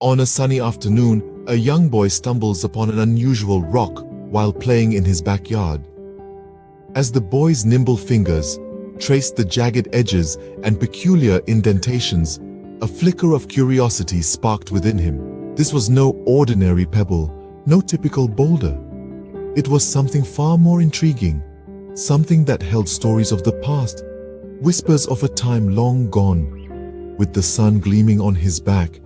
On a sunny afternoon, a young boy stumbles upon an unusual rock while playing in his backyard. As the boy's nimble fingers traced the jagged edges and peculiar indentations, a flicker of curiosity sparked within him. This was no ordinary pebble, no typical boulder. It was something far more intriguing, something that held stories of the past, whispers of a time long gone. With the sun gleaming on his back,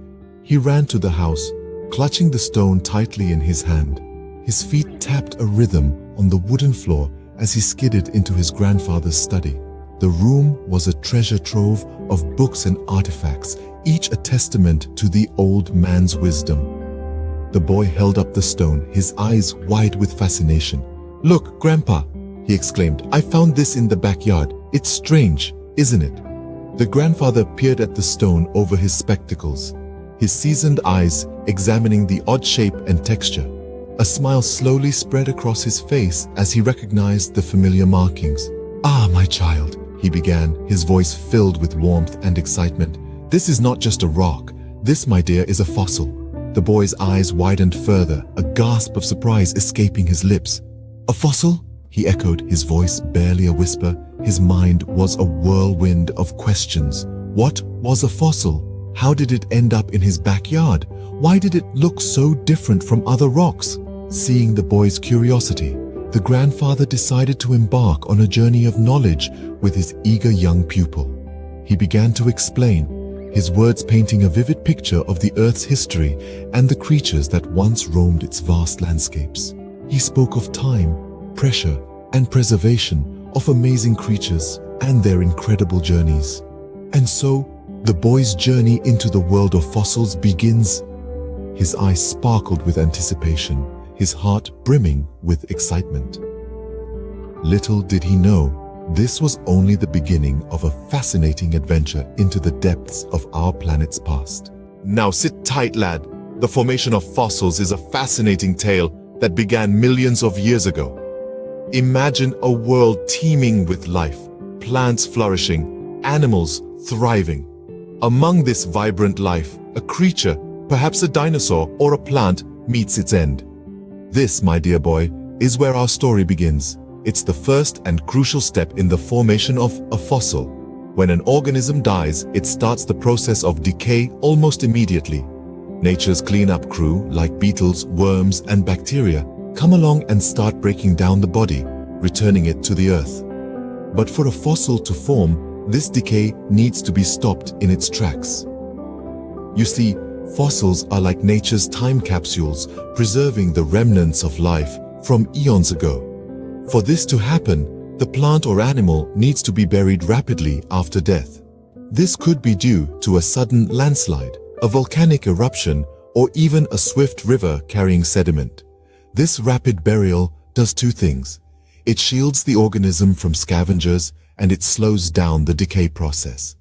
he ran to the house, clutching the stone tightly in his hand. His feet tapped a rhythm on the wooden floor as he skidded into his grandfather's study. The room was a treasure trove of books and artifacts, each a testament to the old man's wisdom. The boy held up the stone, his eyes wide with fascination. "Look, Grandpa," he exclaimed, "I found this in the backyard. It's strange, isn't it?" The grandfather peered at the stone over his spectacles, his seasoned eyes examining the odd shape and texture. A smile slowly spread across his face as he recognized the familiar markings. "Ah, my child," he began, his voice filled with warmth and excitement. "This is not just a rock. This, my dear, is a fossil." The boy's eyes widened further, a gasp of surprise escaping his lips. "A fossil?" he echoed, his voice barely a whisper. His mind was a whirlwind of questions. What was a fossil? How did it end up in his backyard? Why did it look so different from other rocks? Seeing the boy's curiosity, the grandfather decided to embark on a journey of knowledge with his eager young pupil. He began to explain, his words painting a vivid picture of the Earth's history and the creatures that once roamed its vast landscapes. He spoke of time, pressure, and preservation, of amazing creatures and their incredible journeys. And so, the boy's journey into the world of fossils begins. His eyes sparkled with anticipation, his heart brimming with excitement. Little did he know, this was only the beginning of a fascinating adventure into the depths of our planet's past. Now sit tight, lad. The formation of fossils is a fascinating tale that began millions of years ago. Imagine a world teeming with life, plants flourishing, animals thriving. Among this vibrant life, a creature, perhaps a dinosaur or a plant, meets its end. This, my dear boy, is where our story begins. It's the first and crucial step in the formation of a fossil. When an organism dies, it starts the process of decay almost immediately. Nature's cleanup crew, like beetles, worms, and bacteria, come along and start breaking down the body, returning it to the earth. But for a fossil to form, this decay needs to be stopped in its tracks. You see, fossils are like nature's time capsules, preserving the remnants of life from eons ago. For this to happen, the plant or animal needs to be buried rapidly after death. This could be due to a sudden landslide, a volcanic eruption, or even a swift river carrying sediment. This rapid burial does two things. It shields the organism from scavengers and it slows down the decay process.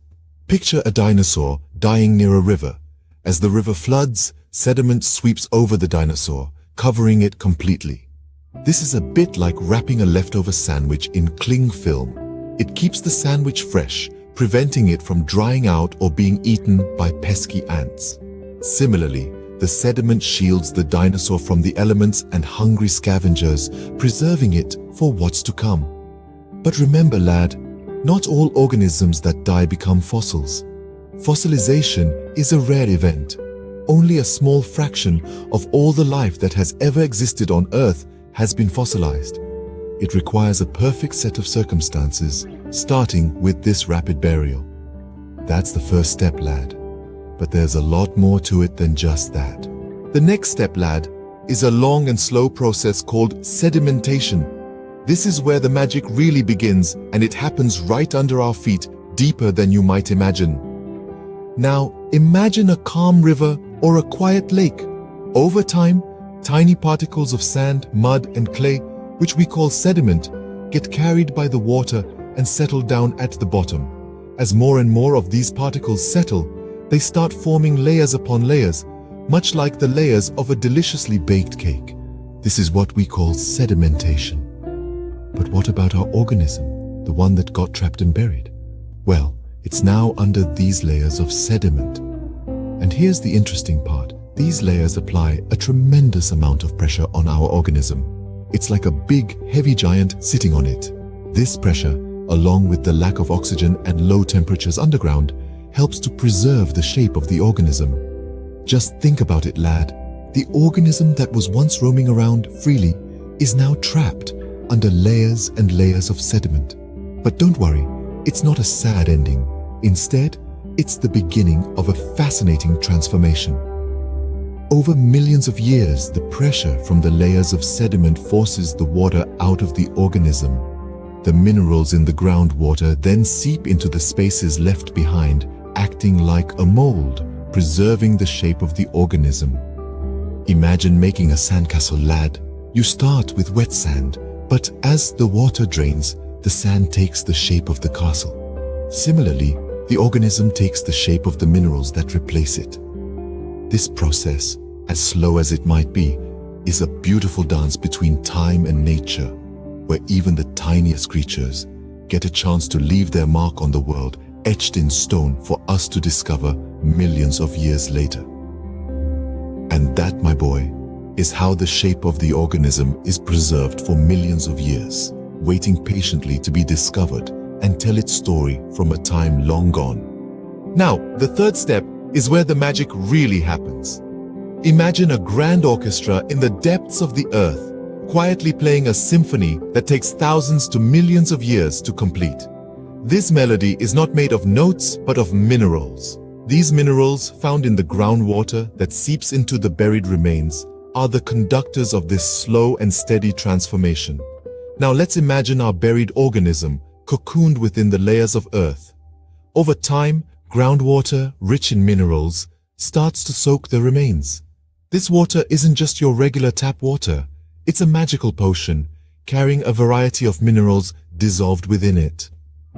Picture a dinosaur dying near a river. As the river floods, sediment sweeps over the dinosaur, covering it completely. This is a bit like wrapping a leftover sandwich in cling film. It keeps the sandwich fresh, preventing it from drying out or being eaten by pesky ants. Similarly, the sediment shields the dinosaur from the elements and hungry scavengers, preserving it for what's to come. But remember, lad, not all organisms that die become fossils. Fossilization is a rare event. Only a small fraction of all the life that has ever existed on Earth has been fossilized. It requires a perfect set of circumstances, starting with this rapid burial. That's the first step, lad. But there's a lot more to it than just that. The next step, lad, is a long and slow process called sedimentation. This is where the magic really begins, and it happens right under our feet, deeper than you might imagine. Now, imagine a calm river or a quiet lake. Over time, tiny particles of sand, mud, and clay, which we call sediment, get carried by the water and settle down at the bottom. As more and more of these particles settle, they start forming layers upon layers, much like the layers of a deliciously baked cake. This is what we call sedimentation. But what about our organism, the one that got trapped and buried? Well, it's now under these layers of sediment. And here's the interesting part. These layers apply a tremendous amount of pressure on our organism. It's like a big, heavy giant sitting on it. This pressure, along with the lack of oxygen and low temperatures underground, helps to preserve the shape of the organism. Just think about it, lad. The organism that was once roaming around freely is now trapped under layers and layers of sediment. But don't worry, it's not a sad ending. Instead, it's the beginning of a fascinating transformation. Over millions of years, the pressure from the layers of sediment forces the water out of the organism. The minerals in the groundwater then seep into the spaces left behind, acting like a mold, preserving the shape of the organism. Imagine making a sandcastle, lad. You start with wet sand, but as the water drains, the sand takes the shape of the castle. Similarly, the organism takes the shape of the minerals that replace it. This process, as slow as it might be, is a beautiful dance between time and nature, where even the tiniest creatures get a chance to leave their mark on the world, etched in stone for us to discover millions of years later. And that, my boy, is how the shape of the organism is preserved for millions of years, waiting patiently to be discovered and tell its story from a time long gone. Now, the third step is where the magic really happens. Imagine a grand orchestra in the depths of the earth, quietly playing a symphony that takes thousands to millions of years to complete. This melody is not made of notes, but of minerals. These minerals, found in the groundwater that seeps into the buried remains, are the conductors of this slow and steady transformation. Now let's imagine our buried organism cocooned within the layers of earth. Over time, groundwater, rich in minerals, starts to soak the remains. This water isn't just your regular tap water. It's a magical potion, carrying a variety of minerals dissolved within it.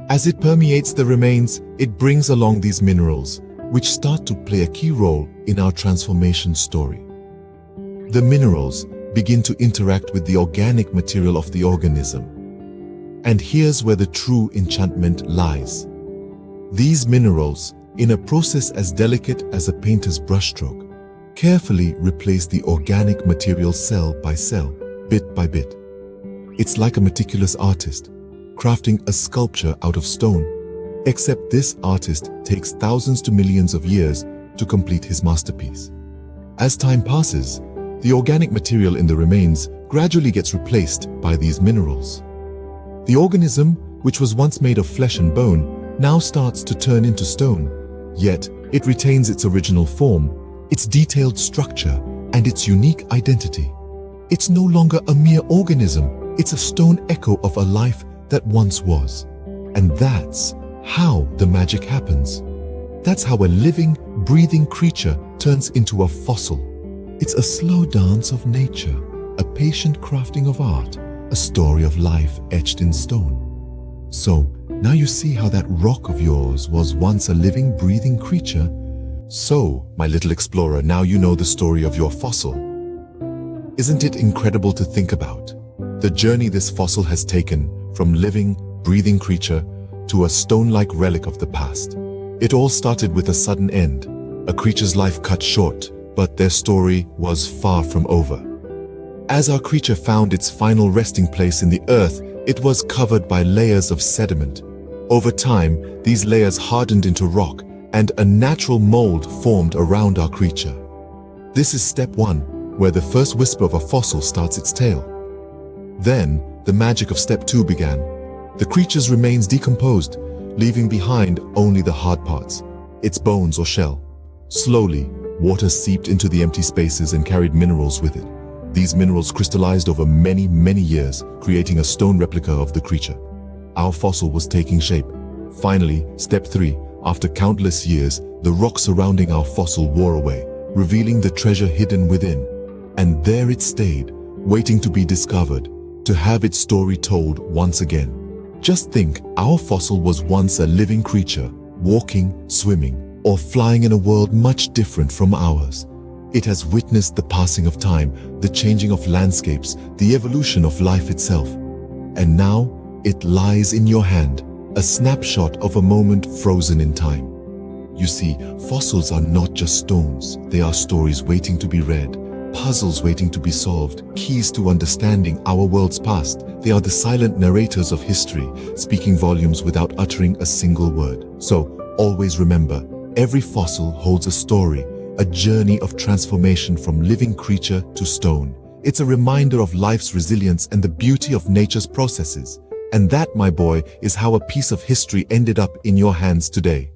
As it permeates the remains, it brings along these minerals, which start to play a key role in our transformation story. The minerals begin to interact with the organic material of the organism. And here's where the true enchantment lies. These minerals, in a process as delicate as a painter's brushstroke, carefully replace the organic material cell by cell, bit by bit. It's like a meticulous artist, crafting a sculpture out of stone. Except this artist takes thousands to millions of years to complete his masterpiece. As time passes, the organic material in the remains gradually gets replaced by these minerals. The organism, which was once made of flesh and bone, now starts to turn into stone, yet it retains its original form, its detailed structure, and its unique identity. It's no longer a mere organism, it's a stone echo of a life that once was. And that's how the magic happens. That's how a living, breathing creature turns into a fossil. It's a slow dance of nature, a patient crafting of art, a story of life etched in stone. So, now you see how that rock of yours was once a living, breathing creature. So, my little explorer, now you know the story of your fossil. Isn't it incredible to think about? The journey this fossil has taken from living, breathing creature to a stone-like relic of the past. It all started with a sudden end, a creature's life cut short, but their story was far from over. As our creature found its final resting place in the earth, it was covered by layers of sediment. Over time, these layers hardened into rock, and a natural mold formed around our creature. This is step one, where the first whisper of a fossil starts its tale. Then, the magic of step two began. The creature's remains decomposed, leaving behind only the hard parts, its bones or shell. Slowly, water seeped into the empty spaces and carried minerals with it. These minerals crystallized over many, many years, creating a stone replica of the creature. Our fossil was taking shape. Finally, step three, after countless years, the rock surrounding our fossil wore away, revealing the treasure hidden within. And there it stayed, waiting to be discovered, to have its story told once again. Just think, our fossil was once a living creature, walking, swimming, or flying in a world much different from ours. It has witnessed the passing of time, the changing of landscapes, the evolution of life itself. And now, it lies in your hand, a snapshot of a moment frozen in time. You see, fossils are not just stones. They are stories waiting to be read, puzzles waiting to be solved, keys to understanding our world's past. They are the silent narrators of history, speaking volumes without uttering a single word. So, always remember, every fossil holds a story, a journey of transformation from living creature to stone. It's a reminder of life's resilience and the beauty of nature's processes. And that, my boy, is how a piece of history ended up in your hands today.